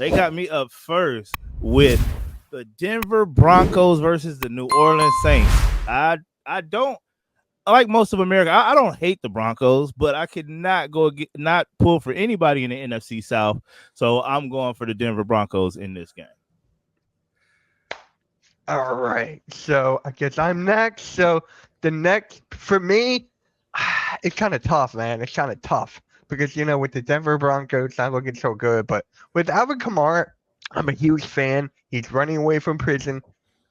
They got me up first with the Denver Broncos versus the New Orleans Saints. I don't like most of America. I don't hate the Broncos, but I could not not pull for anybody in the NFC South. So I'm going for the Denver Broncos in this game. All right. So I guess I'm next. So the next for me, it's kind of tough, man. It's kind of tough because with the Denver Broncos not looking so good, but with Alvin Kamara, I'm a huge fan. He's running away from prison.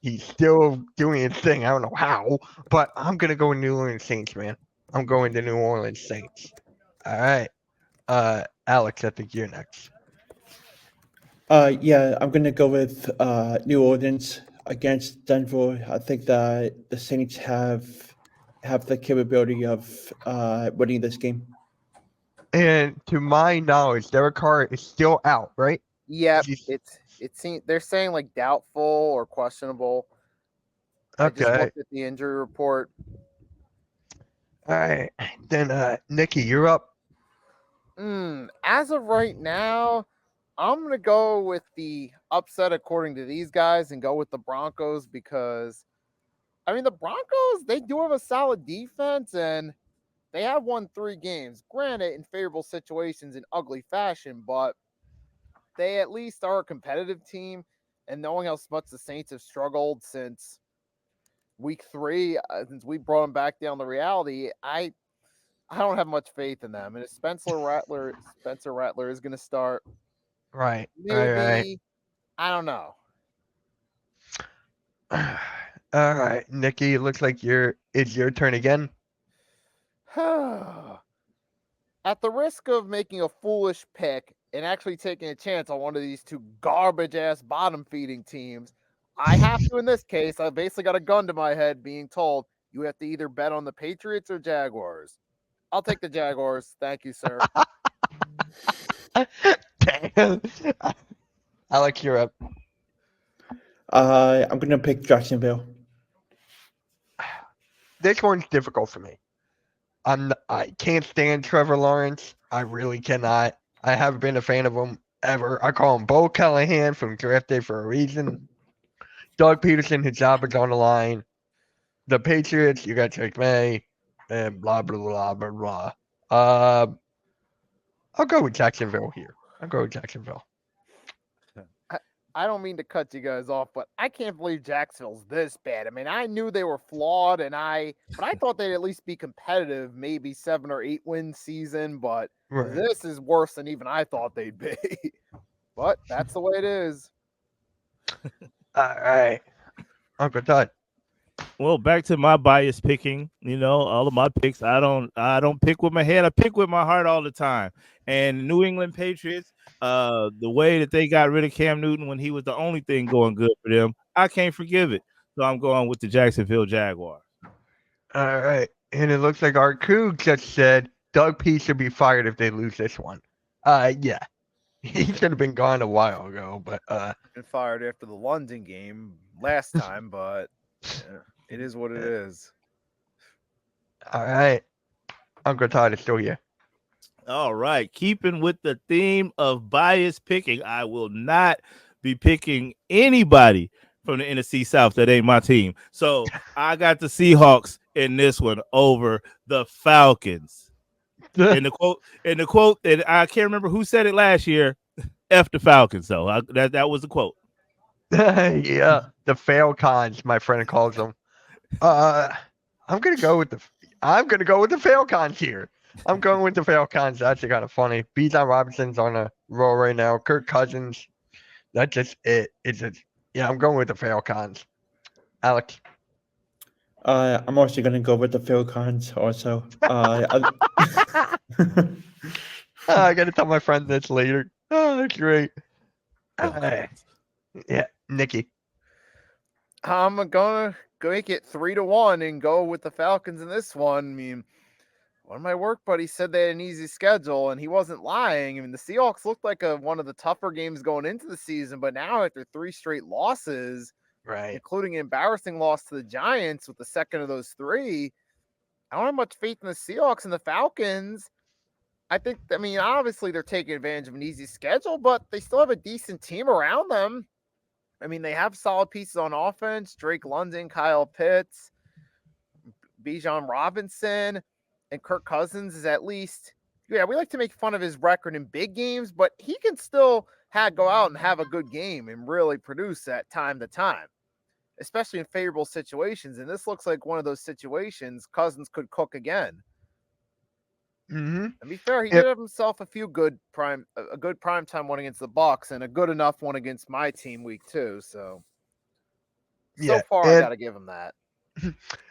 He's still doing his thing. I don't know how, but I'm gonna go with New Orleans Saints, man. I'm going to New Orleans Saints. All right. Alex, I think you're next. Yeah, I'm gonna go with New Orleans against Denver. I think that the Saints have the capability of winning this game. And to my knowledge, Derek Carr is still out, right? Yep, He's it seems they're saying like doubtful or questionable. I just okay. looked at the injury report. All right. Then Nikki, you're up. As of right now, I'm gonna go with the upset according to these guys and go with the Broncos because I mean the Broncos they do have a solid defense and they have won 3 games. Granted, in favorable situations in ugly fashion, but they at least are a competitive team. And knowing how much the Saints have struggled since week 3, since we brought them back down to reality, I don't have much faith in them. And if Spencer Rattler is going to start, Right. Right. maybe I don't know. Right. All right, Nikki. It looks like it's your turn again. At the risk of making a foolish pick and actually taking a chance on one of these two garbage ass bottom feeding teams, I have to in this case. I basically got a gun to my head being told you have to either bet on the Patriots or Jaguars. I'll take the Jaguars. Thank you, sir. Damn. Alex, you're up. I'm gonna pick Jacksonville. This one's difficult for me. I can't stand Trevor Lawrence. I really cannot. I haven't been a fan of him ever. I call him Bo Callahan from Draft Day for a reason. Doug Peterson, his job is on the line. The Patriots, you got Drake May, and blah blah blah blah blah. I'll go with Jacksonville here. I'll go with Jacksonville. I don't mean to cut you guys off, but I can't believe Jacksonville's this bad. I mean, I knew they were flawed, but I thought they'd at least be competitive, maybe 7 or 8 win season. But Right. this is worse than even I thought they'd be. But that's the way it is. All right. Uncle Todd. Well, back to my bias picking. All of my picks. I don't pick with my head. I pick with my heart all the time. And New England Patriots, the way that they got rid of Cam Newton when he was the only thing going good for them, I can't forgive it. So I'm going with the Jacksonville Jaguars. All right. And it looks like our crew just said Doug P should be fired if they lose this one. Yeah. He should have been gone a while ago, but Been fired after the London game last time, but it is what it is. all right. Uncle Todd is still here. All right. Keeping with the theme of bias picking, I will not be picking anybody from the NFC South that ain't my team. So I got the Seahawks in this one over the Falcons. And the quote, and I can't remember who said it last year. F the Falcons, though. That was the quote. Yeah, the fail cons, my friend calls them. I'm gonna go with the fail cons here. I'm going with the fail cons. That's actually kind of funny. Bijan Robinson's on a roll right now. Kirk Cousins. That's just it. I'm going with the fail cons. Alex. I'm also gonna go with the Falcons. Also, I gotta tell my friend this later. Oh, that's great. Yeah, Nikki. I'm gonna make it 3-1 and go with the Falcons in this one. I mean, one of my work buddies said they had an easy schedule, and he wasn't lying. I mean, the Seahawks looked like one of the tougher games going into the season, but now after 3 straight losses, Right. including an embarrassing loss to the Giants with the second of those 3, I don't have much faith in the Seahawks and the Falcons. I mean, obviously they're taking advantage of an easy schedule, but they still have a decent team around them. I mean, they have solid pieces on offense: Drake London, Kyle Pitts, Bijan Robinson, and Kirk Cousins is at least. Yeah, we like to make fun of his record in big games, but he can still go out and have a good game and really produce at time to time, especially in favorable situations. And this looks like one of those situations Cousins could cook again. Mm-hmm. To be fair, he did have himself a good primetime one against the Bucks and a good enough one against my team week 2. So far, I got to give him that.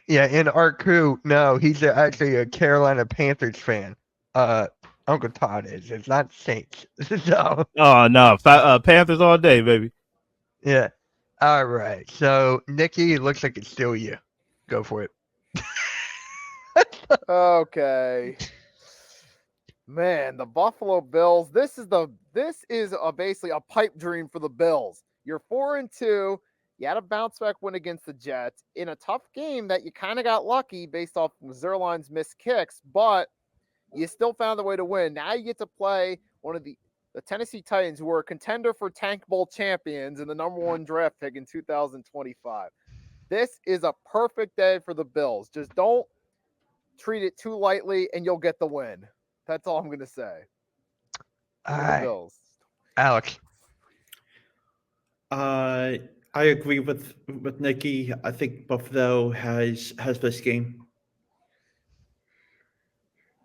Yeah, in our crew, no, he's actually a Carolina Panthers fan. Uncle Todd is. It's not Saints. So. Oh no, Panthers all day, baby. Yeah. All right. So Nikki, it looks like it's still you. Go for it. Okay. Man, the Buffalo Bills. This is basically a pipe dream for the Bills. You're 4-2. You had a bounce back win against the Jets in a tough game that you kind of got lucky based off Zerline's missed kicks, but you still found a way to win. Now you get to play one of the Tennessee Titans, who were a contender for Tank Bowl champions and the number 1 draft pick in 2025. This is a perfect day for the Bills. Just don't treat it too lightly, and you'll get the win. That's all I'm going to say. All right. Bills. Alex. I agree with Nikki. I think Buffalo has this game.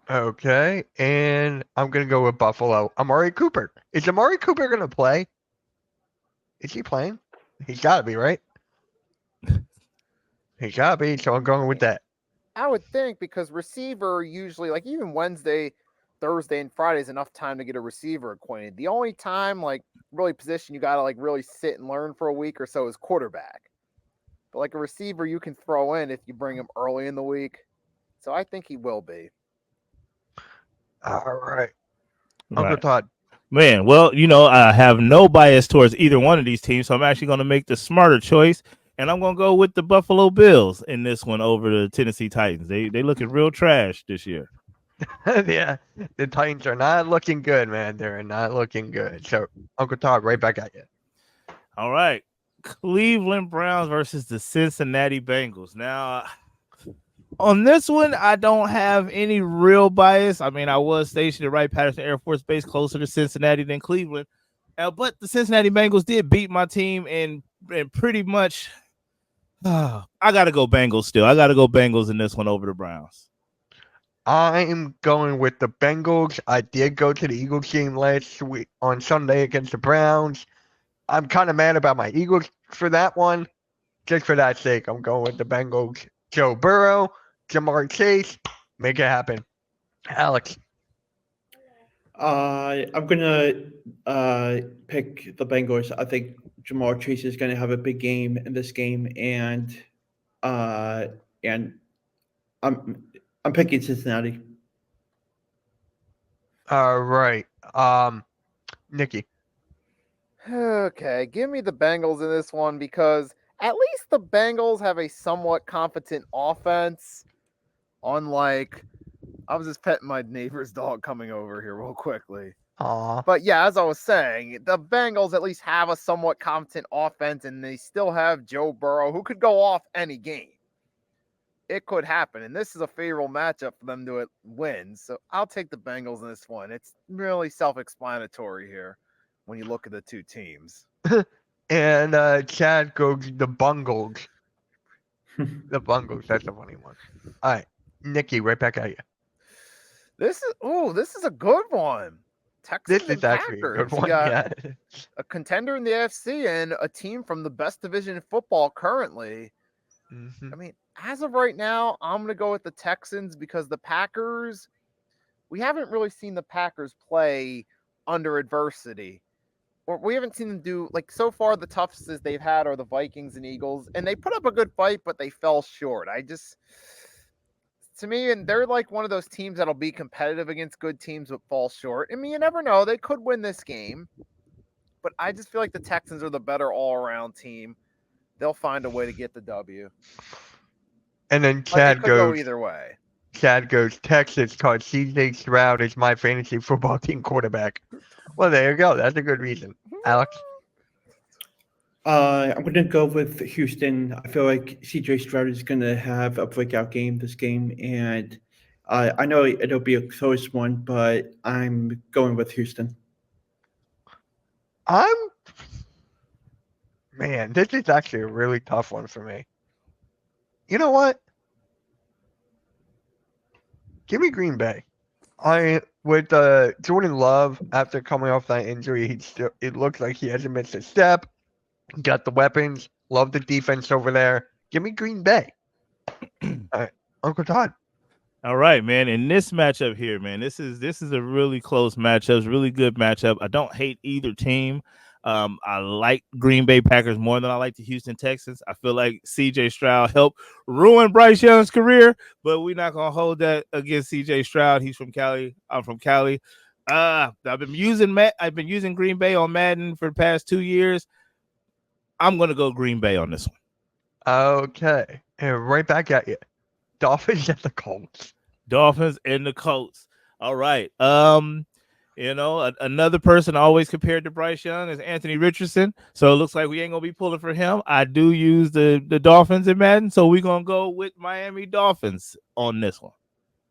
Okay, and I'm gonna go with Buffalo. Amari Cooper. Is Amari Cooper gonna play? Is he playing? He's gotta be, right? He's gotta be, so I'm going with that. I would think, because receiver usually, like even Wednesday, Thursday, and Friday is enough time to get a receiver acquainted. The only time, like, really position you gotta like really sit and learn for a week or so is quarterback. But like a receiver, you can throw in if you bring him early in the week. So I think he will be. All right. Uncle Todd. Man, well, I have no bias towards either one of these teams, so I'm actually going to make the smarter choice, and I'm going to go with the Buffalo Bills in this one over the Tennessee Titans. They looking real trash this year. Yeah, the Titans are not looking good, man. They're not looking good. So, Uncle Todd, right back at you. All right. Cleveland Browns versus the Cincinnati Bengals. Now, on this one, I don't have any real bias. I mean, I was stationed at Wright-Patterson Air Force Base, closer to Cincinnati than Cleveland. But the Cincinnati Bengals did beat my team, and pretty much, I got to go Bengals still. I got to go Bengals in this one over the Browns. I'm going with the Bengals. I did go to the Eagles game last week on Sunday against the Browns. I'm kind of mad about my Eagles for that one. Just for that sake, I'm going with the Bengals. Joe Burrow, Jamar Chase, make it happen. Alex. I'm gonna pick the Bengals. I think Jamar Chase is gonna have a big game in this game, and I'm picking Cincinnati. All right. Nikki. Okay, give me the Bengals in this one, because at least the Bengals have a somewhat competent offense. Unlike, I was just petting my neighbor's dog coming over here real quickly. Aww. But yeah, as I was saying, the Bengals at least have a somewhat competent offense, and they still have Joe Burrow, who could go off any game. It could happen, and this is a favorable matchup for them to win. So I'll take the Bengals in this one. It's really self-explanatory here when you look at the two teams. And Chad goes the Bungles. The Bungles, that's a funny one. All right. Nikki, right back at you. This is a good one. Texans This and is actually a good Packers. one. You got Yeah. a contender in the AFC and a team from the best division in football currently. Mm-hmm. I mean, as of right now, I'm going to go with the Texans, because the Packers, we haven't really seen the Packers play under adversity. Or we haven't seen them do, like, so far the toughest they've had are the Vikings and Eagles, and they put up a good fight, but they fell short. To me, and they're like one of those teams that'll be competitive against good teams but fall short. I mean, you never know. They could win this game, but I just feel like the Texans are the better all-around team. They'll find a way to get the W. And then But Chad it could go goes. either way. Chad goes Texas because CJ Stroud is my fantasy football team quarterback. Well, there you go. That's a good reason. Alex? I'm going to go with Houston. I feel like CJ Stroud is going to have a breakout game this game, and I know it'll be a close one, but I'm going with Houston. Man, this is actually a really tough one for me. You know what? Give me Green Bay. With Jordan Love after coming off that injury, it looks like he hasn't missed a step. Got the weapons. Love the defense over there. Give me Green Bay. All right, Uncle Todd. All right, man. In this matchup here, man, this is a really close matchup. It's a really good matchup. I don't hate either team. I like Green Bay Packers more than I like the Houston Texans. I feel like CJ Stroud helped ruin Bryce Young's career, but we're not gonna hold that against CJ Stroud. He's from Cali. I'm from Cali. I've been using Green Bay on Madden for the past 2 years. I'm gonna go Green Bay on this one. Okay, and right back at you. Dolphins and the Colts. Dolphins and the Colts. All right. Another person always compared to Bryce Young is Anthony Richardson. So it looks like we ain't gonna be pulling for him. I do use the Dolphins in Madden, so we're gonna go with Miami Dolphins on this one.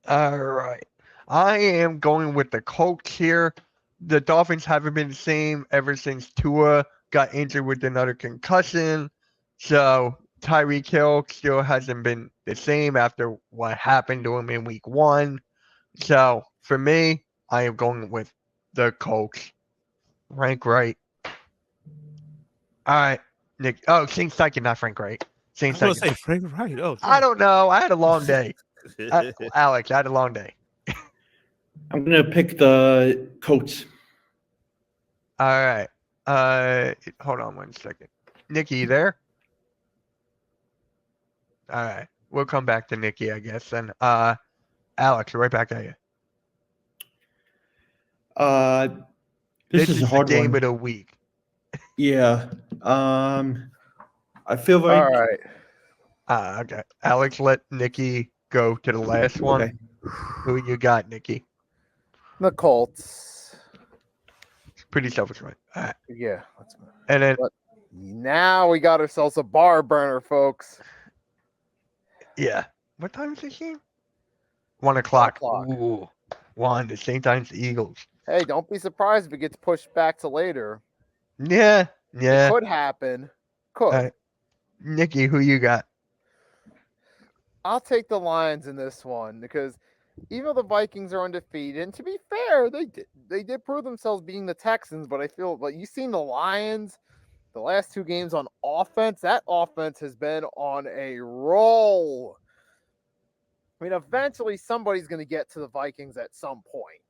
All right. I am going with the Colts here. The Dolphins haven't been the same ever since Tua got injured with another concussion. So Tyreek Hill still hasn't been the same after what happened to him in week 1. So for me, I am going with the Colts. Frank Wright. All right, Nick. Oh, Shane Steichen, not Frank Wright. Shane I was gonna Steichen. say Frank Wright. Oh, I don't know. I had a long day. Alex, I had a long day. I'm going to pick the Colts. All right. Hold on 1 second. Nikki, you there? All right. We'll come back to Nikki, I guess. Then, Alex, right back at you. This is a hard the game one. of the week. Yeah. I feel like. All right. Okay. Alex, let Nikki go to the last one. Okay. Who you got, Nikki? The Colts. Pretty selfish, right? All right. Yeah. And then, Now we got ourselves a bar burner, folks. yeah. What time is this game? 1 o'clock. 1 o'clock. Ooh. 1, the same time as the Eagles. Hey, don't be surprised if it gets pushed back to later. Yeah. It could happen. Could. All right. Nikki, who you got? I'll take the Lions in this one because even though the Vikings are undefeated, and to be fair, they did prove themselves beating the Texans, but I feel like you've seen the Lions the last 2 games on offense. That offense has been on a roll. I mean, eventually somebody's going to get to the Vikings at some point.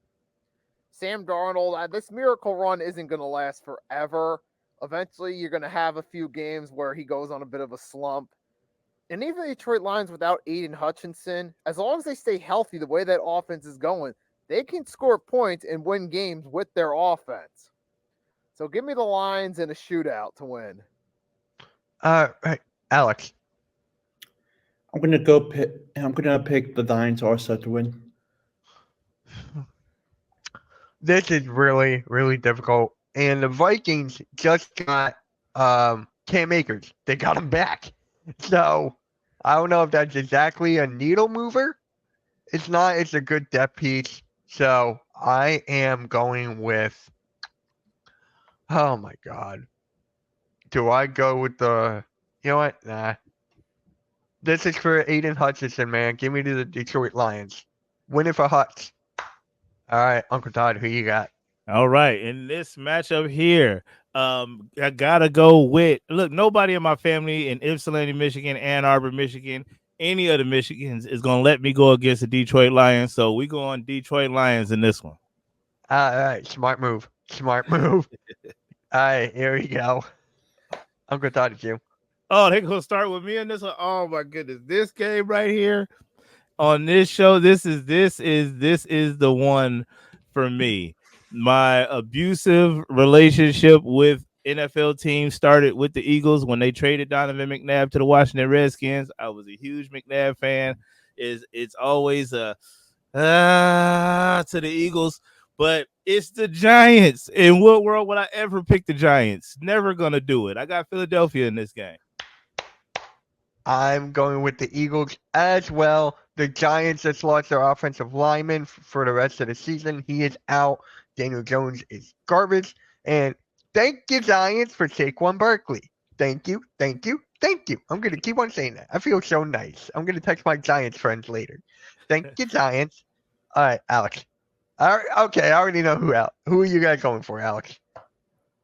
Sam Darnold, this miracle run isn't going to last forever. Eventually, you're going to have a few games where he goes on a bit of a slump. And even the Detroit Lions without Aiden Hutchinson, as long as they stay healthy the way that offense is going, they can score points and win games with their offense. So give me the Lions in a shootout to win. Right. Alex. I'm going to pick the Lions also to win. This is really, really difficult. And the Vikings just got Cam Akers. They got him back. So I don't know if that's exactly a needle mover. It's not. It's a good depth piece. So I am going with. Oh my God. Do I go with the? You know what? Nah. This is for Aiden Hutchinson, man. Give me to the Detroit Lions. Win it for Hutch. All right, Uncle Todd, who you got? All right, in this matchup here, I gotta go with nobody in my family in Ypsilanti, Michigan, Ann Arbor, Michigan, any of the Michigans is gonna let me go against the Detroit Lions. So we go on Detroit Lions in this one. All right, smart move. Smart move. All right, here we go. Uncle Todd, it's you. Oh, they're gonna start with me in this one. Oh my goodness, this game right here on this show. This is the one for me. My abusive relationship with NFL teams started with the Eagles when they traded Donovan McNabb to the Washington Redskins. I was a huge McNabb fan. it's always a to the Eagles, but it's the Giants. In what world would I ever pick the Giants? Never gonna do it. I got Philadelphia in this game. I'm going with the Eagles as well. The Giants just lost their offensive lineman for the rest of the season. He is out. Daniel Jones is garbage. And thank you, Giants, for Saquon Barkley. Thank you, thank you, thank you. I'm going to keep on saying that. I feel so nice. I'm going to text my Giants friends later. Thank you, Giants. All right, Alex. Okay, I already know who out. Who are you guys going for, Alex?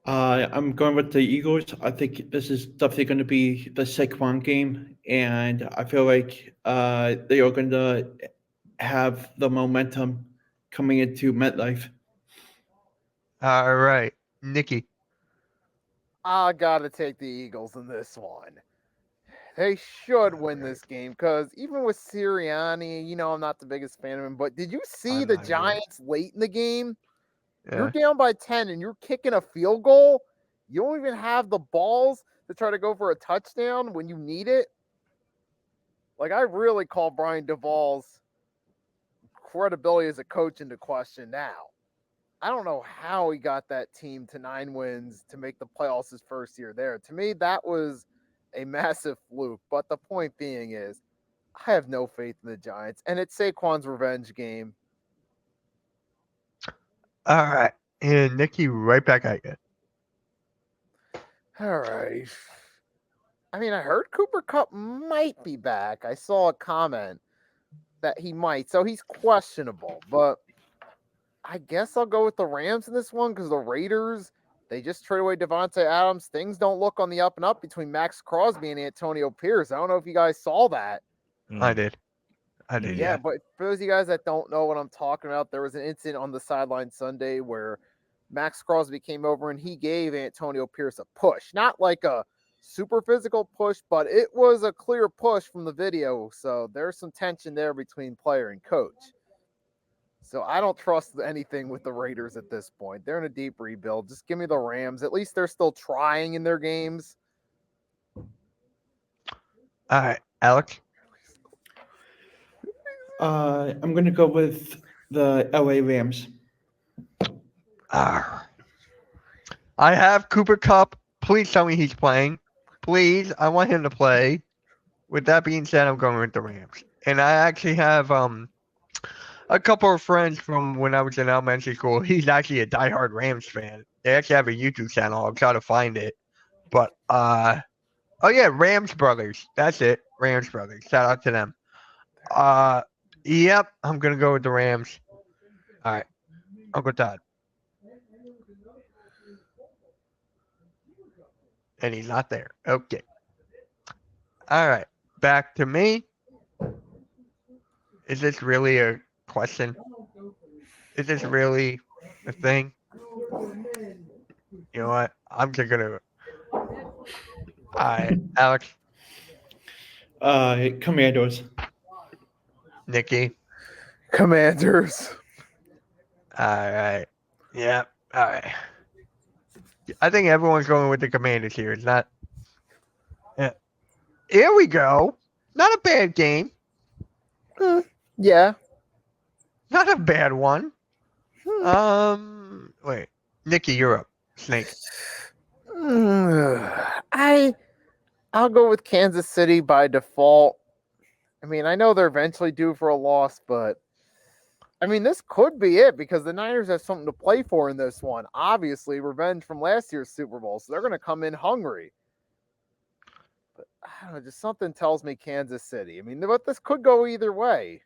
I'm going with the Eagles. I think this is definitely going to be the Saquon game, and I feel like they are going to have the momentum coming into MetLife. All right, Nikki. I gotta take the Eagles in this one. They should win this game because even with Sirianni, I'm not the biggest fan of him. But did you see I'm the not either. Giants late in the game? You're Yeah. down by 10 and you're kicking a field goal. You don't even have the balls to try to go for a touchdown when you need it. Like, I really call Brian Duvall's credibility as a coach into question now. I don't know how he got that team to 9 wins to make the playoffs his first year there. To me, that was a massive fluke. But the point being is, I have no faith in the Giants, and it's Saquon's revenge game. All right, and Nikki, right back at you. All right. I mean, I heard Cooper Kupp might be back. I saw a comment that he might, so he's questionable. But I guess I'll go with the Rams in this one because the Raiders, they just traded away Devontae Adams. Things don't look on the up and up between Max Crosby and Antonio Pierce. I don't know if you guys saw that. I did. Yeah, but for those of you guys that don't know what I'm talking about, there was an incident on the sideline Sunday where Max Crosby came over and he gave Antonio Pierce a push. Not like a super physical push, but it was a clear push from the video. So there's some tension there between player and coach. So I don't trust anything with the Raiders at this point. They're in a deep rebuild. Just give me the Rams. At least they're still trying in their games. All right, Alex. I'm going to go with the LA Rams. I have Cooper Kupp. Please tell me he's playing. Please, I want him to play. With that being said, I'm going with the Rams. And I actually have a couple of friends from when I was in elementary school. He's actually a diehard Rams fan. They actually have a YouTube channel. I'll try to find it. But oh yeah, Rams Brothers. That's it. Rams Brothers. Shout out to them. Yep, I'm gonna go with the Rams. All right, Uncle Todd. And he's not there. Okay. All right, back to me. Is this really a question? Is this really a thing? You know what? I'm just gonna. All right, Alex, Commandos. Nikki. Commanders. All right. Yeah. All right. I think everyone's going with the Commanders here. It's not. Yeah. Here we go. Not a bad game. Yeah. Not a bad one. Wait. Nikki, you're up. Snake. I'll go with Kansas City by default. I mean, I know they're eventually due for a loss, but I mean, this could be it because the Niners have something to play for in this one. Obviously, revenge from last year's Super Bowl, so they're going to come in hungry. But I don't know, just something tells me Kansas City. I mean, but this could go either way,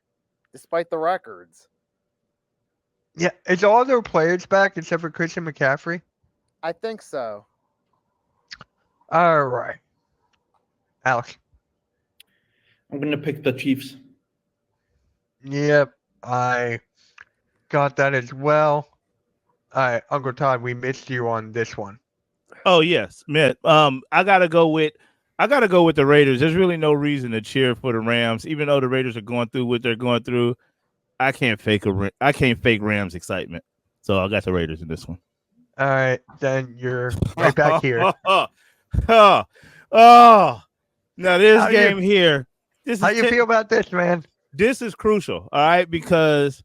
despite the records. Yeah. Is all their players back except for Christian McCaffrey? I think so. All right. Alex. I'm going to pick the Chiefs. Yep. I got that as well. All right, Uncle Todd, we missed you on this one. Oh yes, man. I gotta go with the Raiders. There's really no reason to cheer for the Rams, even though the Raiders are going through what they're going through. I can't fake Rams excitement, so I got the Raiders in this one. All right, then you're right back here. Now this How game here. This How is you feel about this, man? this is crucial, all right, because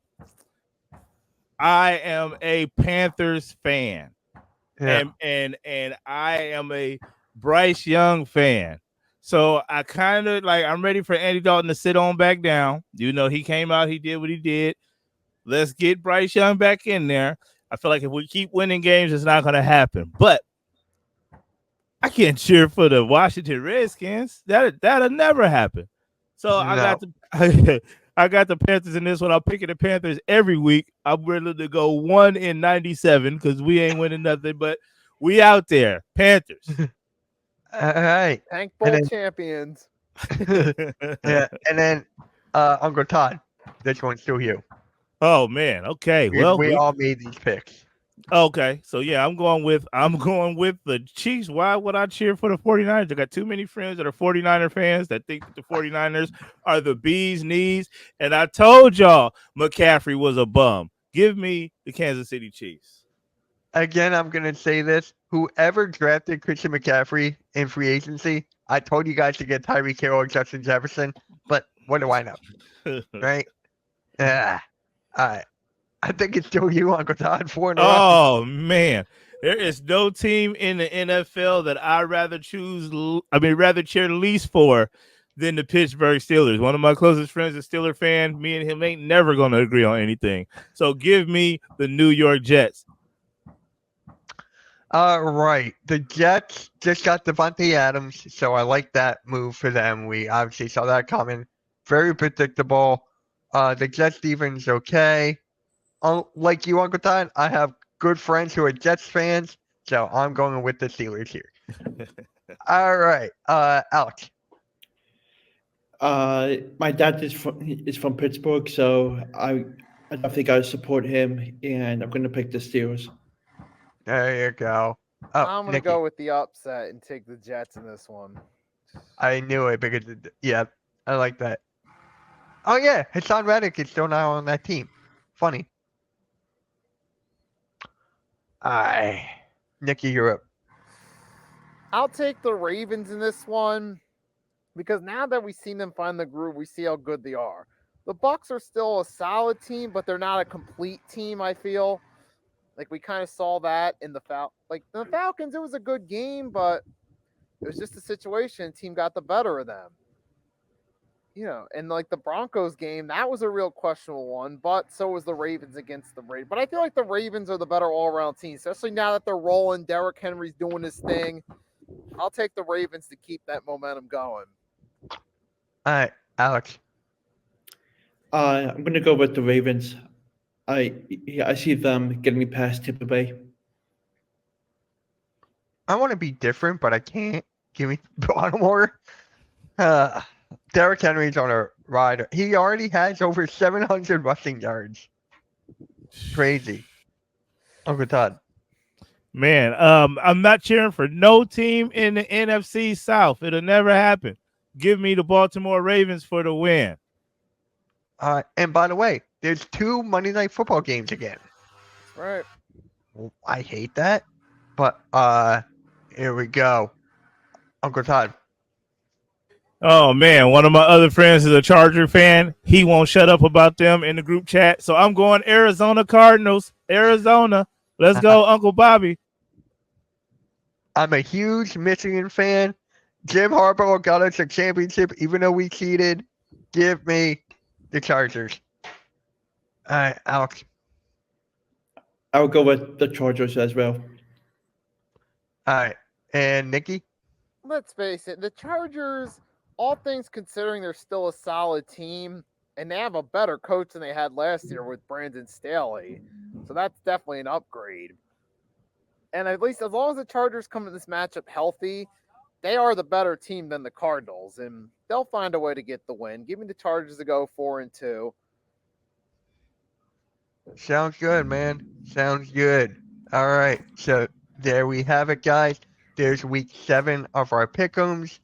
I am a Panthers fan. Yeah. And I am a Bryce Young fan. So I kind of like I'm ready for Andy Dalton to sit on back down. You know, he came out, he did what he did. Let's get Bryce Young back in there. I feel like if we keep winning games, it's not gonna happen. But I can't cheer for the Washington Redskins. That'll never happen. So I got the I got the Panthers in this one. I'm picking the Panthers every week. I'm willing to go 1-97 because we ain't winning nothing, but we out there. Panthers. All right. Tank Bowl champions. Yeah. And then Uncle Todd, this one's still you. Oh man. Okay. Well, we all made these picks. Okay, so yeah, I'm going with the Chiefs. Why would I cheer for the 49ers? I got too many friends that are 49er fans that think that the 49ers are the bee's knees. And I told y'all McCaffrey was a bum. Give me the Kansas City Chiefs. Again, I'm gonna say this. Whoever drafted Christian McCaffrey in free agency, I told you guys to get Tyreek Hill or Justin Jefferson, but what do I know? Right? Yeah. All right. I think it's still you, Uncle Todd. 4 in a row. Oh man, there is no team in the NFL that I'd rather rather cheer least for than the Pittsburgh Steelers. One of my closest friends is a Steeler fan. Me and him ain't never going to agree on anything. So give me the New York Jets. Right. The Jets just got Devontae Adams, so I like that move for them. We obviously saw that coming. Very predictable. The Jets defense okay. Like you, Uncle Todd, I have good friends who are Jets fans, so I'm going with the Steelers here. All right, Alex. My dad is from Pittsburgh, so I think I support him, and I'm going to pick the Steelers. There you go. Oh, I'm going to go with the upset and take the Jets in this one. I knew it because, yeah, I like that. Oh, yeah, Hassan Reddick is still not on that team. Funny. Nikki, you're up. I'll take the Ravens in this one because now that we've seen them find the groove, we see how good they are. The Bucs are still a solid team, but they're not a complete team, I feel. Like we kind of saw that in the Falcons, it was a good game, but it was just a situation. Team got the better of them. You know, and like the Broncos game, that was a real questionable one, but so was the Ravens against the Ravens. But I feel like the Ravens are the better all-around team, especially now that they're rolling. Derrick Henry's doing his thing. I'll take the Ravens to keep that momentum going. All right, Alex. I'm going to go with the Ravens. I see them getting past Tampa Bay. I want to be different, but I can't. Give me Baltimore. Derrick Henry's on a ride. He already has over 700 rushing yards. Crazy. Uncle Todd. Man, I'm not cheering for no team in the NFC South. It'll never happen. Give me the Baltimore Ravens for the win. And by the way, there's 2 Monday Night Football games again. That's right. I hate that, but here we go. Uncle Todd. Oh man, one of my other friends is a Charger fan. He won't shut up about them in the group chat. So I'm going Arizona Cardinals. Arizona. Let's go, Uncle Bobby. I'm a huge Michigan fan. Jim Harbaugh got us a championship, even though we cheated. Give me the Chargers. All right, Alex. I would go with the Chargers as well. All right, and Nikki? Let's face it, the Chargers, all things considering, they're still a solid team, and they have a better coach than they had last year with Brandon Staley. So that's definitely an upgrade. And at least as long as the Chargers come to this matchup healthy, they are the better team than the Cardinals, and they'll find a way to get the win. Give me the Chargers to go 4-2. Sounds good, man. Sounds good. All right, so there we have it, guys. There's week 7 of our Pickems.